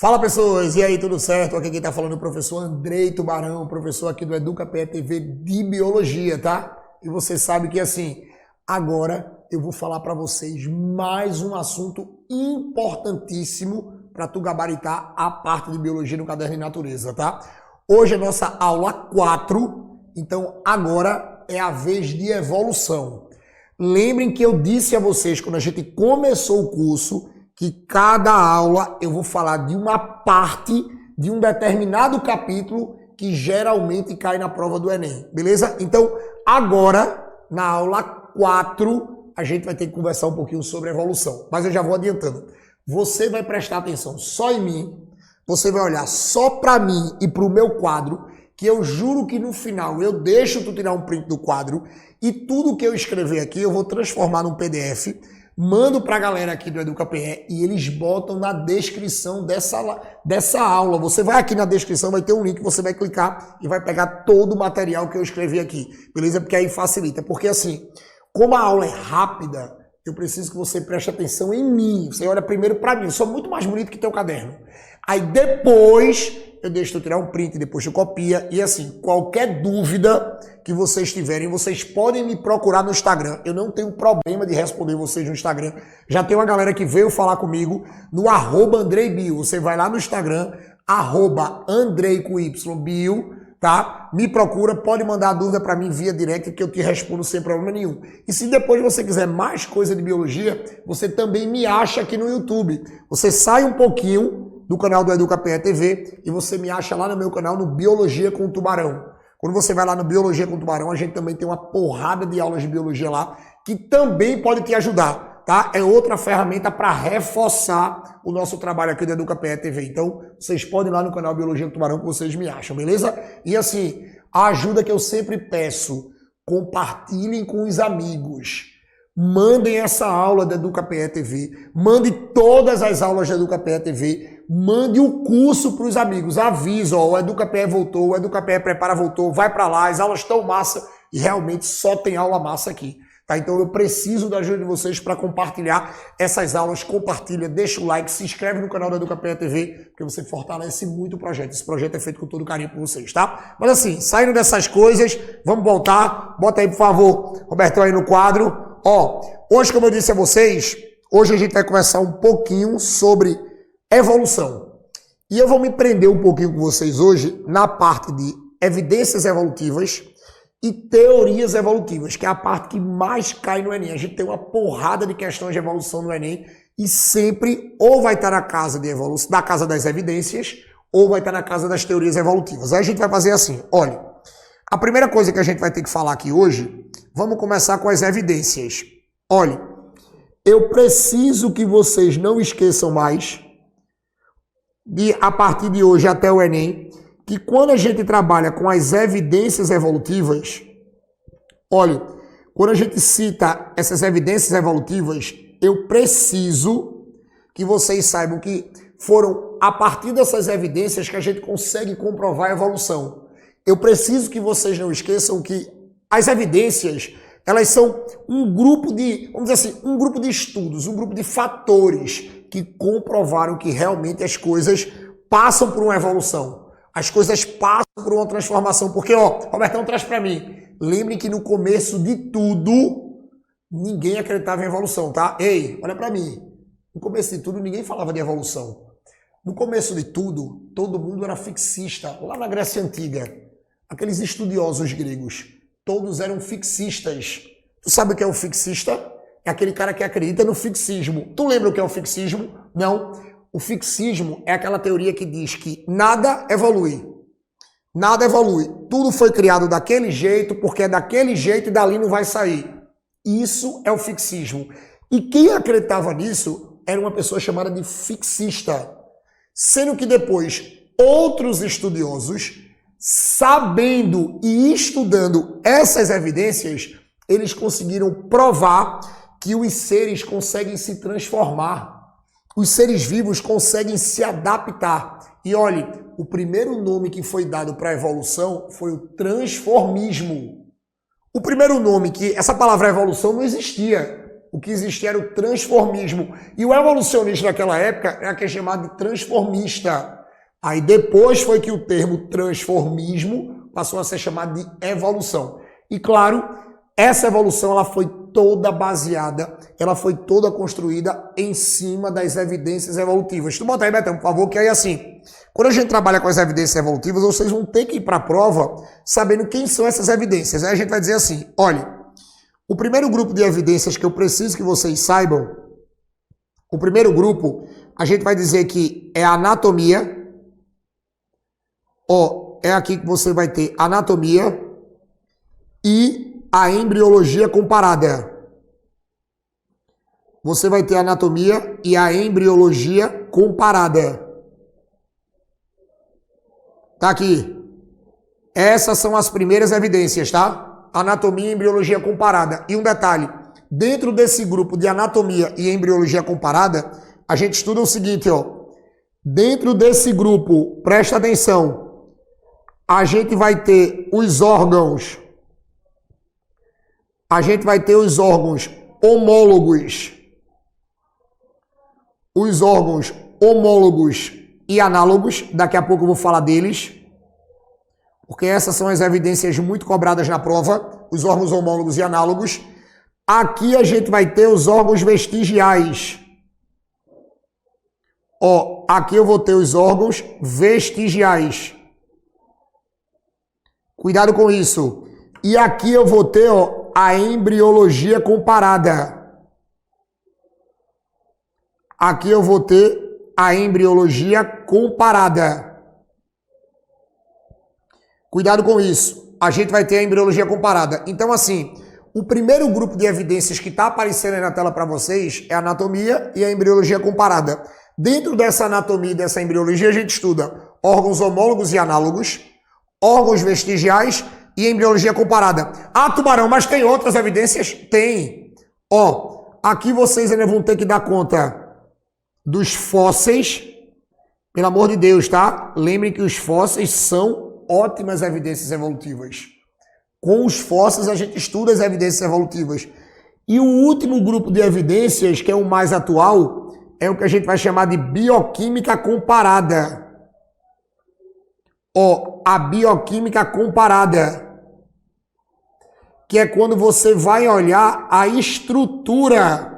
Fala pessoas, e aí, tudo certo? Aqui quem tá falando é o professor Andrei Tubarão, professor aqui do EducaPE TV de Biologia, tá? E você sabe que assim, agora eu vou falar para vocês mais um assunto importantíssimo para tu gabaritar a parte de Biologia no Caderno de Natureza, tá? Hoje é nossa aula 4, então agora é a vez de evolução. Lembrem que eu disse a vocês quando a gente começou o curso que cada aula eu vou falar de uma parte de um determinado capítulo que geralmente cai na prova do Enem, beleza? Então, agora, na aula 4, a gente vai ter que conversar um pouquinho sobre evolução. Mas eu já vou adiantando. Você vai prestar atenção só em mim, você vai olhar só para mim e para o meu quadro, que eu juro que no final eu deixo tu tirar um print do quadro e tudo que eu escrever aqui eu vou transformar num PDF, mando para a galera aqui do EducaPE e eles botam na descrição dessa aula. Você vai aqui na descrição, vai ter um link, você vai clicar e vai pegar todo o material que eu escrevi aqui, beleza? Porque aí facilita. Porque assim, como a aula é rápida, eu preciso que você preste atenção em mim. Você olha primeiro para mim, eu sou muito mais bonito que teu caderno. Aí depois eu deixo tu tirar um print, depois tu copia. E assim, qualquer dúvida que vocês tiverem, vocês podem me procurar no Instagram. Eu não tenho problema de responder vocês no Instagram. Já tem uma galera que veio falar comigo no @AndreiBio. Você vai lá no Instagram, @Andrei_Bio, tá? Me procura, pode mandar a dúvida para mim via direct que eu te respondo sem problema nenhum. E se depois você quiser mais coisa de biologia, você também me acha aqui no YouTube. Você sai um pouquinho do canal do EducaPE TV e você me acha lá no meu canal no Biologia com Tubarão. Quando você vai lá no Biologia com Tubarão, a gente também tem uma porrada de aulas de biologia lá que também pode te ajudar, tá? É outra ferramenta para reforçar o nosso trabalho aqui do EducaPE TV. Então, vocês podem ir lá no canal Biologia com Tubarão que vocês me acham, beleza? E assim, a ajuda que eu sempre peço, compartilhem com os amigos. Mandem essa aula da EducaPE TV, mande todas as aulas da EducaPE TV, mande o curso para os amigos, avisa, ó, o EducaPE voltou, o EducaPE Prepara voltou, vai para lá, as aulas estão massa e realmente só tem aula massa aqui, tá? Então eu preciso da ajuda de vocês para compartilhar essas aulas, compartilha, deixa o like, se inscreve no canal da EducaPE TV, porque você fortalece muito o projeto, esse projeto é feito com todo carinho por vocês, tá? Mas assim, saindo dessas coisas, vamos voltar, bota aí por favor, Robertão aí no quadro. Ó, hoje, como eu disse a vocês, hoje a gente vai conversar um pouquinho sobre evolução. E eu vou me prender um pouquinho com vocês hoje na parte de evidências evolutivas e teorias evolutivas, que é a parte que mais cai no Enem. A gente tem uma porrada de questões de evolução no Enem e sempre ou vai estar na casa de evolução, na casa das evidências ou vai estar na casa das teorias evolutivas. Aí a gente vai fazer assim, olha, a primeira coisa que a gente vai ter que falar aqui hoje, vamos começar com as evidências. Olha, eu preciso que vocês não esqueçam mais, a partir de hoje até o Enem, que quando a gente trabalha com as evidências evolutivas, olha, quando a gente cita essas evidências evolutivas, eu preciso que vocês saibam que foram a partir dessas evidências que a gente consegue comprovar a evolução. Eu preciso que vocês não esqueçam que as evidências, elas são um grupo de, vamos dizer assim, um grupo de estudos, um grupo de fatores que comprovaram que realmente as coisas passam por uma evolução. As coisas passam por uma transformação. Porque, ó, Robertão traz para mim. Lembre que no começo de tudo, ninguém acreditava em evolução, tá? Ei, olha para mim. No começo de tudo, ninguém falava de evolução. No começo de tudo, todo mundo era fixista. Lá na Grécia Antiga, aqueles estudiosos gregos, todos eram fixistas. Tu sabe o que é o fixista? É aquele cara que acredita no fixismo. Tu lembra o que é o fixismo? Não. O fixismo é aquela teoria que diz que nada evolui. Nada evolui. Tudo foi criado daquele jeito, porque é daquele jeito e dali não vai sair. Isso é o fixismo. E quem acreditava nisso era uma pessoa chamada de fixista. Sendo que depois outros estudiosos, sabendo e estudando essas evidências, eles conseguiram provar que os seres conseguem se transformar. Os seres vivos conseguem se adaptar. E olhe, o primeiro nome que foi dado para a evolução foi o transformismo. O primeiro nome que essa palavra evolução não existia. O que existia era o transformismo. E o evolucionista naquela época era que é chamado de transformista. Aí depois foi que o termo transformismo passou a ser chamado de evolução. E claro, essa evolução ela foi toda baseada, ela foi toda construída em cima das evidências evolutivas. Tu bota aí, Betão, por favor, que aí assim, quando a gente trabalha com as evidências evolutivas, vocês vão ter que ir para a prova sabendo quem são essas evidências. Aí a gente vai dizer assim, olha, o primeiro grupo de evidências que eu preciso que vocês saibam, o primeiro grupo, a gente vai dizer que é a anatomia. Ó, é aqui que você vai ter anatomia e a embriologia comparada. Você vai ter a anatomia e a embriologia comparada. Tá aqui. Essas são as primeiras evidências, tá? Anatomia e embriologia comparada. E um detalhe, dentro desse grupo de anatomia e embriologia comparada, a gente estuda o seguinte, ó. Dentro desse grupo, presta atenção, a gente vai ter os órgãos, homólogos, os órgãos homólogos e análogos, daqui a pouco eu vou falar deles, porque essas são as evidências muito cobradas na prova, os órgãos homólogos e análogos. Aqui a gente vai ter os órgãos vestigiais. Ó, aqui eu vou ter os órgãos vestigiais. Cuidado com isso. E aqui eu vou ter, ó, a embriologia comparada. Aqui eu vou ter a embriologia comparada. Cuidado com isso. A gente vai ter a embriologia comparada. Então, assim, o primeiro grupo de evidências que está aparecendo aí na tela para vocês é a anatomia e a embriologia comparada. Dentro dessa anatomia e dessa embriologia, a gente estuda órgãos homólogos e análogos, órgãos vestigiais e embriologia comparada. Ah, Tubarão, mas tem outras evidências? Tem. Ó, aqui vocês ainda vão ter que dar conta dos fósseis. Pelo amor de Deus, tá? Lembrem que os fósseis são ótimas evidências evolutivas. Com os fósseis a gente estuda as evidências evolutivas. E o último grupo de evidências, que é o mais atual, é o que a gente vai chamar de bioquímica comparada. Ó, a bioquímica comparada, que é quando você vai olhar a estrutura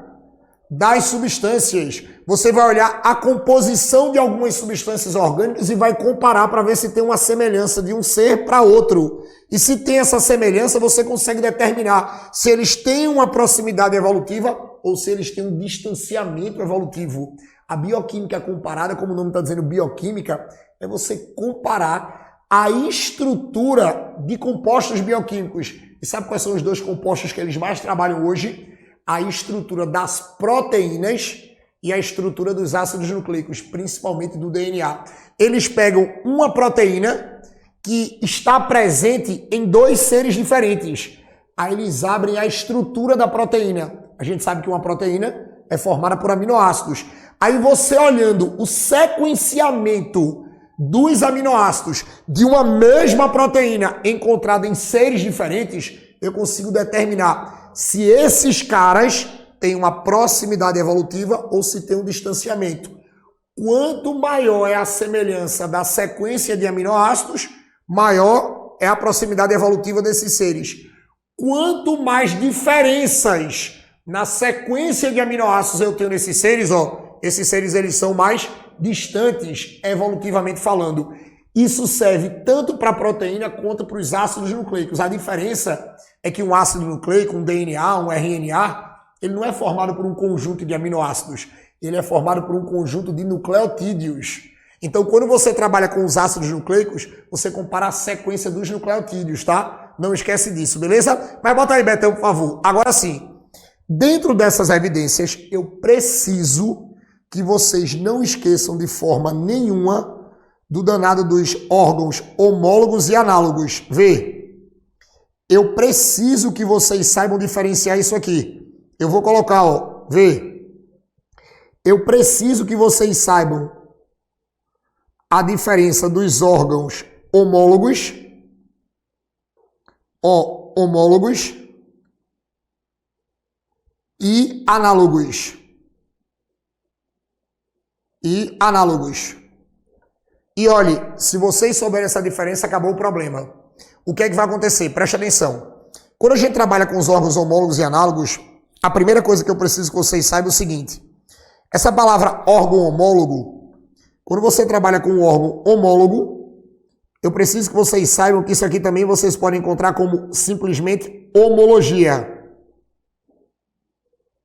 das substâncias. Você vai olhar a composição de algumas substâncias orgânicas e vai comparar para ver se tem uma semelhança de um ser para outro. E se tem essa semelhança, você consegue determinar se eles têm uma proximidade evolutiva ou se eles têm um distanciamento evolutivo. A bioquímica comparada, como o nome está dizendo, bioquímica, é você comparar a estrutura de compostos bioquímicos. E sabe quais são os dois compostos que eles mais trabalham hoje? A estrutura das proteínas e a estrutura dos ácidos nucleicos, principalmente do DNA. Eles pegam uma proteína que está presente em dois seres diferentes. Aí eles abrem a estrutura da proteína. A gente sabe que uma proteína é formada por aminoácidos. Aí você olhando o sequenciamento dos aminoácidos de uma mesma proteína encontrada em seres diferentes, eu consigo determinar se esses caras têm uma proximidade evolutiva ou se tem um distanciamento. Quanto maior é a semelhança da sequência de aminoácidos, maior é a proximidade evolutiva desses seres. Quanto mais diferenças na sequência de aminoácidos eu tenho nesses seres, ó, esses seres eles são mais distantes evolutivamente falando. Isso serve tanto para a proteína quanto para os ácidos nucleicos. A diferença é que um ácido nucleico, um DNA, um RNA, ele não é formado por um conjunto de aminoácidos. Ele é formado por um conjunto de nucleotídeos. Então, quando você trabalha com os ácidos nucleicos, você compara a sequência dos nucleotídeos, tá? Não esquece disso, beleza? Mas bota aí, Betão, por favor. Agora sim, dentro dessas evidências, eu preciso que vocês não esqueçam de forma nenhuma do danado dos órgãos homólogos e análogos. Vê, eu preciso que vocês saibam diferenciar isso aqui. Eu vou colocar, ó, vê. Eu preciso que vocês saibam a diferença dos órgãos homólogos, ó, homólogos e análogos. E análogos. E olhe, se vocês souberem essa diferença, acabou o problema. O que é que vai acontecer? Preste atenção. Quando a gente trabalha com os órgãos homólogos e análogos, a primeira coisa que eu preciso que vocês saibam é o seguinte. Essa palavra órgão homólogo, quando você trabalha com um órgão homólogo, eu preciso que vocês saibam que isso aqui também vocês podem encontrar como simplesmente homologia.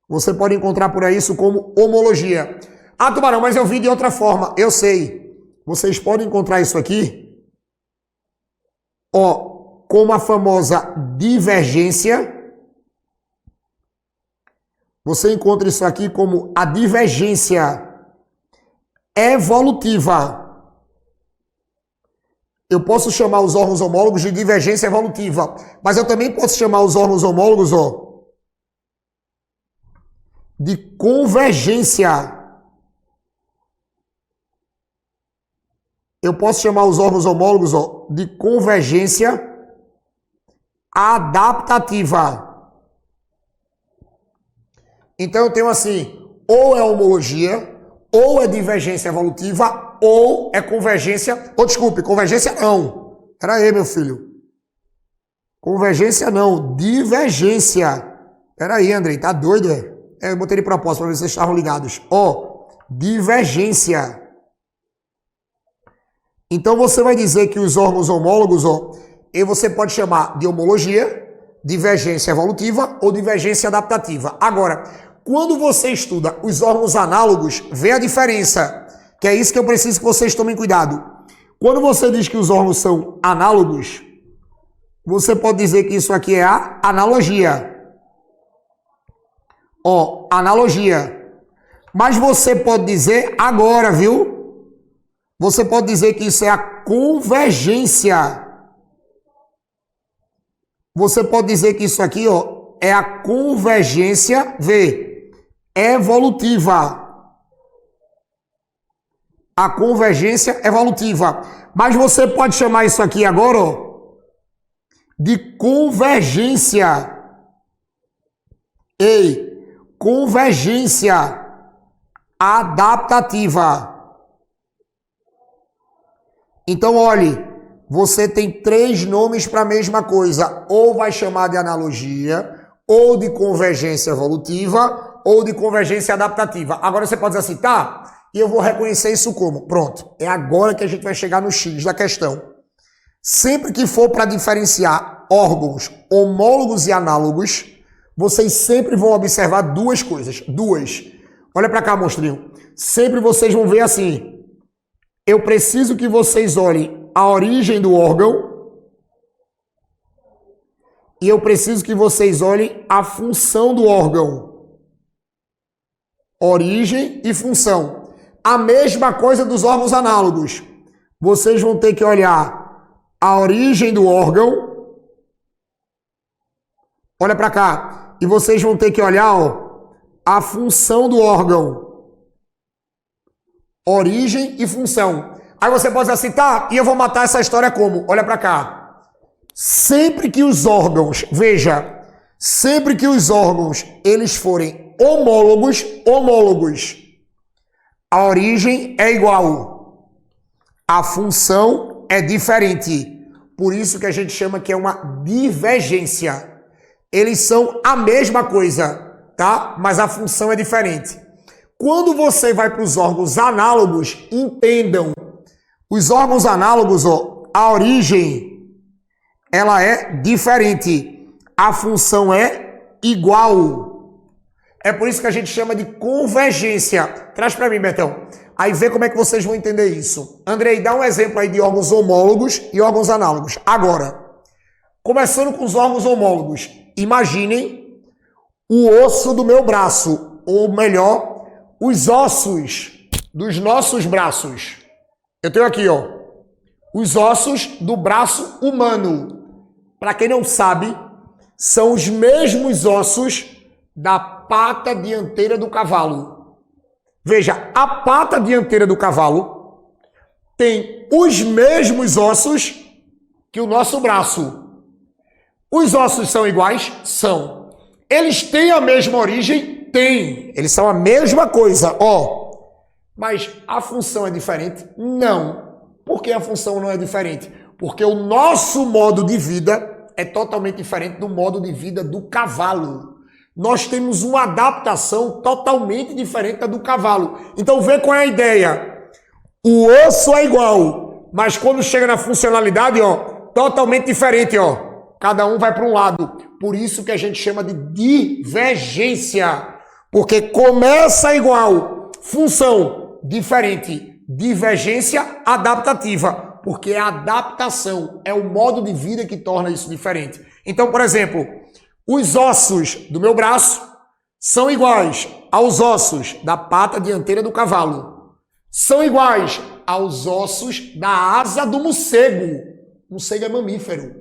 Você pode encontrar por aí isso como homologia. Ah, Tubarão, mas eu vi de outra forma. Eu sei. Vocês podem encontrar isso aqui, ó, como a famosa divergência. Você encontra isso aqui como a divergência evolutiva. Eu posso chamar os órgãos homólogos de divergência evolutiva, mas eu também posso chamar os órgãos homólogos, ó, de convergência. Eu posso chamar os órgãos homólogos, ó, de convergência adaptativa. Então eu tenho assim, ou é homologia, ou é divergência evolutiva, ou é convergência, ou desculpe, convergência não. Pera aí, meu filho. Convergência não, divergência. Pera aí, Andrei, tá doido, é? Eu botei de propósito para ver se vocês estavam ligados. Ó, divergência. Então você vai dizer que os órgãos homólogos, ó, e você pode chamar de homologia, divergência evolutiva ou divergência adaptativa. Agora, quando você estuda os órgãos análogos, vê a diferença, que é isso que eu preciso que vocês tomem cuidado. Quando você diz que os órgãos são análogos, você pode dizer que isso aqui é a analogia. Ó, analogia. Mas você pode dizer agora, viu? Você pode dizer que isso é a convergência. Você pode dizer que isso aqui, ó, é a convergência, vê, evolutiva. A convergência evolutiva. Mas você pode chamar isso aqui agora, ó, de convergência. Ei, convergência adaptativa. Então, olhe, você tem 3 nomes para a mesma coisa. Ou vai chamar de analogia, ou de convergência evolutiva, ou de convergência adaptativa. Agora você pode dizer assim, tá, e eu vou reconhecer isso como? Pronto, é agora que a gente vai chegar no X da questão. Sempre que for para diferenciar órgãos homólogos e análogos, vocês sempre vão observar 2 coisas. 2. Olha para cá, monstrinho. Sempre vocês vão ver assim. Eu preciso que vocês olhem a origem do órgão e eu preciso que vocês olhem a função do órgão. Origem e função. A mesma coisa dos órgãos análogos. Vocês vão ter que olhar a origem do órgão. Olha para cá. E vocês vão ter que olhar, ó, a função do órgão. Origem e função. Aí você pode dizer assim, tá, e eu vou matar essa história como? Olha pra cá. Sempre que os órgãos, veja, sempre que os órgãos, eles forem homólogos, a origem é igual. A função é diferente. Por isso que a gente chama que é uma divergência. Eles são a mesma coisa, tá? Mas a função é diferente. Quando você vai para os órgãos análogos, entendam, os órgãos análogos, ó, a origem, ela é diferente, a função é igual. É por isso que a gente chama de convergência. Traz para mim, Betão. Aí vê como é que vocês vão entender isso. Andrei, dá um exemplo aí de órgãos homólogos e órgãos análogos. Agora, começando com os órgãos homólogos, imaginem o osso do meu braço, ou melhor, os ossos dos nossos braços. Eu tenho aqui, ó, os ossos do braço humano. Para quem não sabe, são os mesmos ossos da pata dianteira do cavalo. Veja, a pata dianteira do cavalo tem os mesmos ossos que o nosso braço. Os ossos são iguais? São. Eles têm a mesma origem? Tem. Eles são a mesma coisa, ó. Mas a função é diferente? Não. Por que a função não é diferente? Porque o nosso modo de vida é totalmente diferente do modo de vida do cavalo. Nós temos uma adaptação totalmente diferente da do cavalo. Então vê qual é a ideia. O osso é igual, mas quando chega na funcionalidade, ó, totalmente diferente, ó. Cada um vai para um lado. Por isso que a gente chama de divergência. Porque começa igual, função diferente, divergência adaptativa. Porque a adaptação é o modo de vida que torna isso diferente. Então, por exemplo, os ossos do meu braço são iguais aos ossos da pata dianteira do cavalo. São iguais aos ossos da asa do morcego. O morcego é mamífero.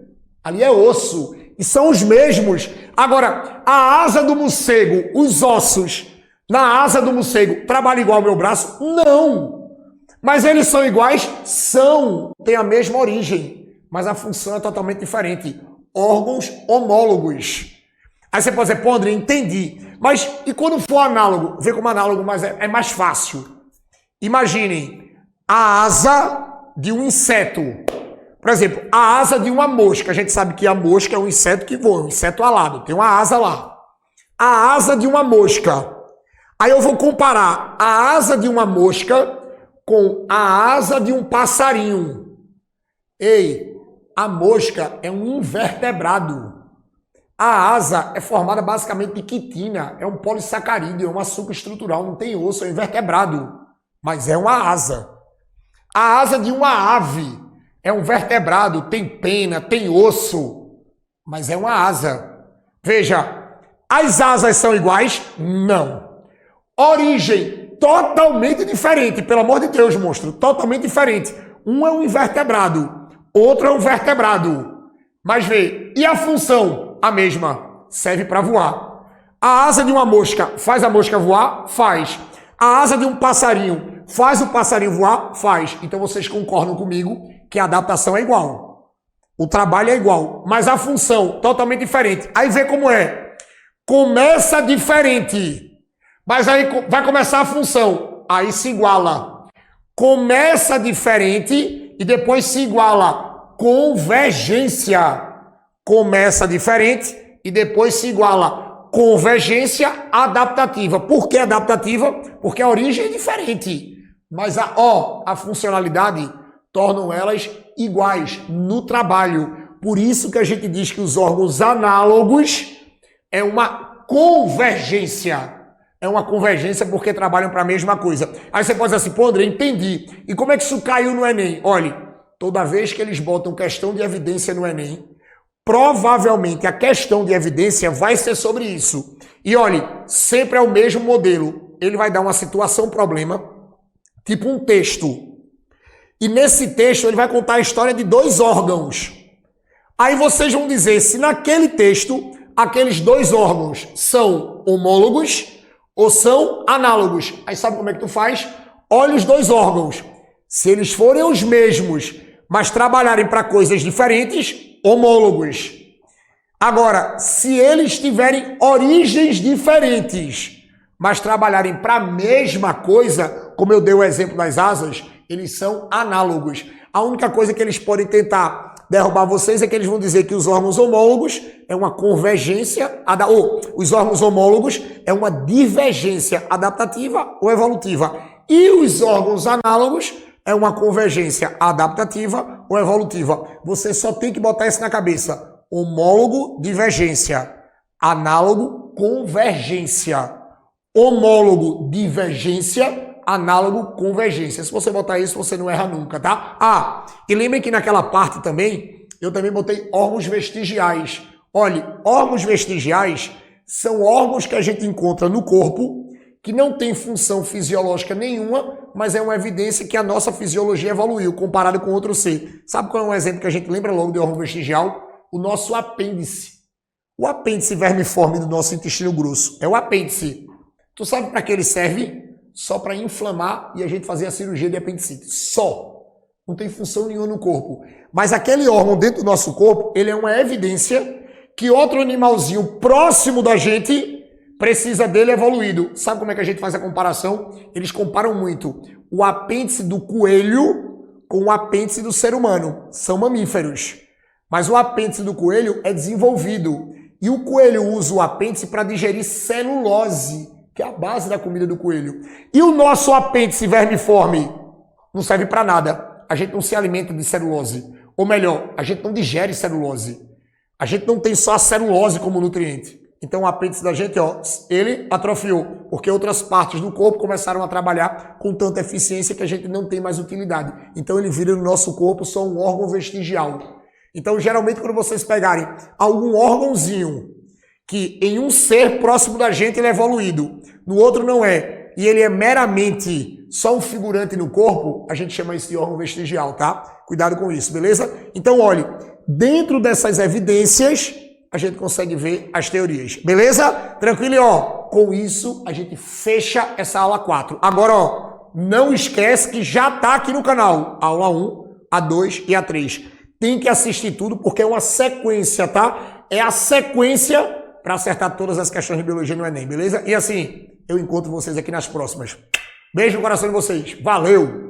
Ali é osso. E são os mesmos. Agora, a asa do morcego, os ossos na asa do morcego, trabalham igual ao meu braço? Não. Mas eles são iguais? São. Tem a mesma origem. Mas a função é totalmente diferente. Órgãos homólogos. Aí você pode dizer, pô, André, entendi. Mas e quando for análogo? Vê como análogo, mas é mais fácil. Imaginem a asa de um inseto. Por exemplo, a asa de uma mosca. A gente sabe que a mosca é um inseto que voa, um inseto alado. Tem uma asa lá. A asa de uma mosca. Aí eu vou comparar a asa de uma mosca com a asa de um passarinho. Ei, a mosca é um invertebrado. A asa é formada basicamente de quitina, é um polissacarídeo, é um açúcar estrutural, não tem osso, é um invertebrado. Mas é uma asa. A asa de uma ave é um vertebrado, tem pena, tem osso, mas é uma asa. Veja, as asas são iguais? Não. Origem totalmente diferente, pelo amor de Deus, monstro, totalmente diferente. Um é um invertebrado, outro é um vertebrado. Mas vê, e a função? A mesma, serve para voar. A asa de uma mosca faz a mosca voar? Faz. A asa de um passarinho faz o passarinho voar? Faz. Então vocês concordam comigo que a adaptação é igual. O trabalho é igual, mas a função totalmente diferente. Aí vê como é. Começa diferente, mas aí vai começar a função. Aí se iguala. Começa diferente e depois se iguala. Convergência. Começa diferente e depois se iguala. Convergência adaptativa. Por que adaptativa? Porque a origem é diferente. Mas a funcionalidade tornam elas iguais no trabalho. Por isso que a gente diz que os órgãos análogos é uma convergência. É uma convergência porque trabalham para a mesma coisa. Aí você pode dizer assim, pô, André, entendi. E como é que isso caiu no Enem? Olha, toda vez que eles botam questão de evidência no Enem, provavelmente a questão de evidência vai ser sobre isso. E olhe, sempre é o mesmo modelo. Ele vai dar uma situação, problema, tipo um texto. E nesse texto ele vai contar a história de dois órgãos. Aí vocês vão dizer se naquele texto aqueles dois órgãos são homólogos ou são análogos. Aí sabe como é que tu faz? Olha os dois órgãos. Se eles forem os mesmos, mas trabalharem para coisas diferentes, homólogos. Agora, se eles tiverem origens diferentes, mas trabalharem para a mesma coisa, como eu dei o exemplo das asas, eles são análogos. A única coisa que eles podem tentar derrubar vocês é que eles vão dizer que os órgãos homólogos é uma convergência, ou os órgãos homólogos é uma divergência adaptativa ou evolutiva. E os órgãos análogos é uma convergência adaptativa ou evolutiva. Você só tem que botar isso na cabeça. Homólogo, divergência. Análogo, convergência. Homólogo, divergência. Análogo, convergência. Se você botar isso, você não erra nunca, tá? E lembrem que naquela parte também, eu também botei órgãos vestigiais. Olhe, órgãos vestigiais são órgãos que a gente encontra no corpo que não tem função fisiológica nenhuma, mas é uma evidência que a nossa fisiologia evoluiu comparado com outro ser. Sabe qual é um exemplo que a gente lembra logo de órgão vestigial? O nosso apêndice. O apêndice vermiforme do nosso intestino grosso. É o apêndice. Tu sabe para que ele serve? Só para inflamar e a gente fazer a cirurgia de apendicite. Só. Não tem função nenhuma no corpo. Mas aquele órgão dentro do nosso corpo, ele é uma evidência que outro animalzinho próximo da gente precisa dele evoluído. Sabe como é que a gente faz a comparação? Eles comparam muito o apêndice do coelho com o apêndice do ser humano. São mamíferos. Mas o apêndice do coelho é desenvolvido. E o coelho usa o apêndice para digerir celulose, que é a base da comida do coelho. E o nosso apêndice vermiforme não serve para nada. A gente não se alimenta de celulose. Ou melhor, a gente não digere celulose. A gente não tem só a celulose como nutriente. Então o apêndice da gente, ó, ele atrofiou, porque outras partes do corpo começaram a trabalhar com tanta eficiência que a gente não tem mais utilidade. Então ele vira no nosso corpo só um órgão vestigial. Então, geralmente, quando vocês pegarem algum órgãozinho que em um ser próximo da gente ele é evoluído, no outro não é, e ele é meramente só um figurante no corpo, a gente chama isso de órgão vestigial, tá? Cuidado com isso, beleza? Então, olhe, dentro dessas evidências, a gente consegue ver as teorias, beleza? Tranquilo? E, ó, com isso, a gente fecha essa aula 4. Agora, ó, não esquece que já tá aqui no canal, aula 1, a 2 e a 3. Tem que assistir tudo porque é uma sequência, tá? É a sequência para acertar todas as questões de biologia no Enem, beleza? E assim, eu encontro vocês aqui nas próximas. Beijo no coração de vocês. Valeu!